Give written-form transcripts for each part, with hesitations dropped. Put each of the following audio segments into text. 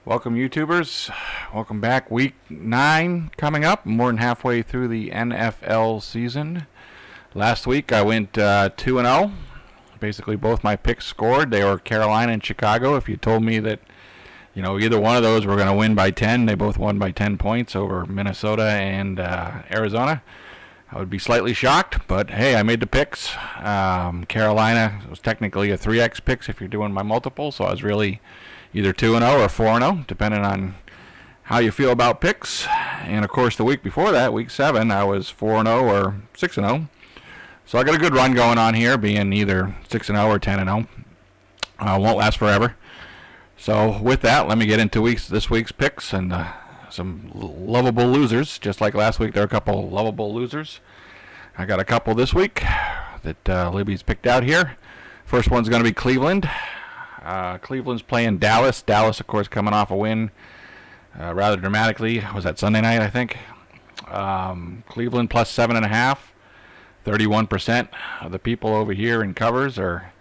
Welcome, YouTubers. Welcome back. Week 9 coming up. More than halfway through the NFL season. Last week I went 2-0. Basically, both my picks scored. They were Carolina and Chicago. If you told me that, either one of those were going to win by 10, they both won by 10 points over Minnesota and Arizona, I would be slightly shocked. But hey, I made the picks. Carolina was technically a 3x picks if you're doing my multiple, so I was really either 2-0 or 4-0, depending on how you feel about picks. And of course, the week before that, week 7, I was 4-0 or 6-0. So I got a good run going on here, being either 6-0 or 10-0. Won't last forever. So with that, let me get into this week's picks and some lovable losers. Just like last week, there are a couple lovable losers. I got a couple this week that Libby's picked out here. First one's going to be Cleveland. Cleveland's playing Dallas. Dallas, of course, coming off a win rather dramatically. Was that Sunday night, I think? Cleveland plus 7.5. 31% of the people over here in covers are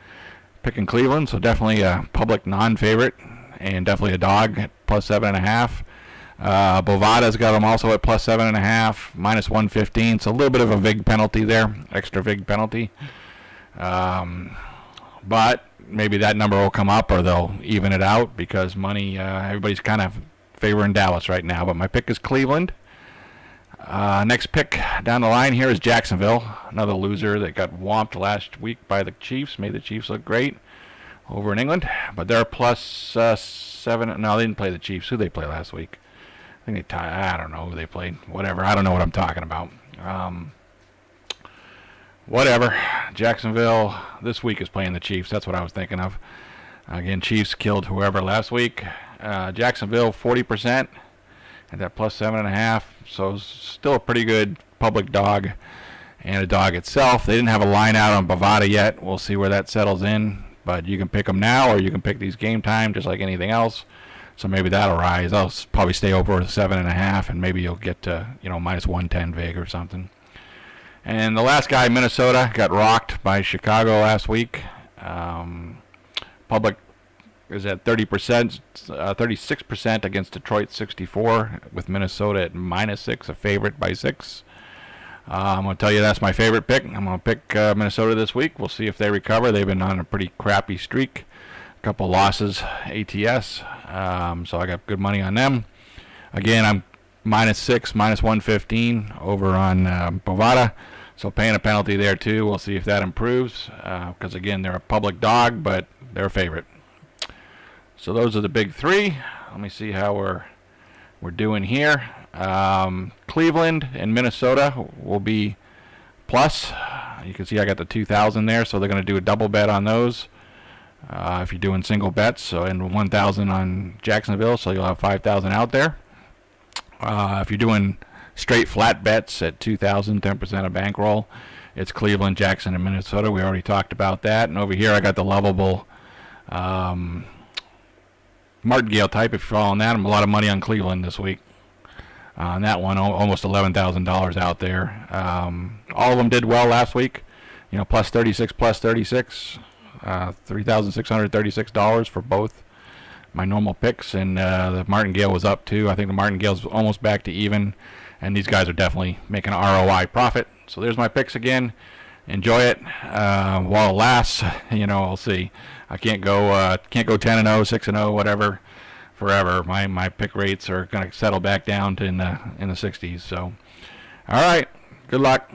picking Cleveland, so definitely a public non-favorite and definitely a dog at plus 7.5. Bovada's got them also at plus 7.5, minus 115. So a little bit of a VIG penalty there, extra VIG penalty. But maybe that number will come up, or they'll even it out because money. Everybody's kind of favoring Dallas right now. But my pick is Cleveland. Next pick down the line here is Jacksonville, another loser that got whomped last week by the Chiefs. Made the Chiefs look great over in England, but they're plus 7. No, they didn't play the Chiefs. Who they play last week? I think they tied. I don't know who they played. Whatever. I don't know what I'm talking about. Whatever. Jacksonville this week is playing the Chiefs. That's what I was thinking of. Again, Chiefs killed whoever last week. Jacksonville 40% at that plus 7.5. So still a pretty good public dog and a dog itself. They didn't have a line out on Bovada yet. We'll see where that settles in. But you can pick them now, or you can pick these game time just like anything else. So maybe that'll rise. I'll probably stay over 7.5, and maybe you'll get to minus 110 VIG or something. And the last guy, Minnesota, got rocked by Chicago last week. Public is at 30%, 36% against Detroit 64, with Minnesota at minus 6, a favorite by 6. I'm going to tell you that's my favorite pick. I'm going to pick Minnesota this week. We'll see if they recover. They've been on a pretty crappy streak. A couple losses, ATS. So I got good money on them. Again, I'm minus 6, minus 115 over on Bovada. So paying a penalty there too. We'll see if that improves. Because again, they're a public dog, but they're a favorite. So those are the big three. Let me see how we're doing here. Cleveland and Minnesota will be plus. You can see I got the 2,000 there, so they're going to do a double bet on those. If you're doing single bets, so and 1,000 on Jacksonville, so you'll have 5,000 out there. If you're doing straight flat bets at 2,000, 10% of bankroll, it's Cleveland, Jackson, and Minnesota. We already talked about that. And over here I got the lovable martingale type. If you're following that, I'm a lot of money on Cleveland this week. On that one, almost $11,000 out there. All of them did well last week. Plus 36, plus 36. $3,636 for both my normal picks, and the martingale was up too. I think the martingale's almost back to even, and these guys are definitely making an ROI profit. So there's my picks again. Enjoy it while it lasts. We'll see. I can't go 10-0, 6-0, whatever, forever. My pick rates are going to settle back down to in the 60s. So, all right. Good luck.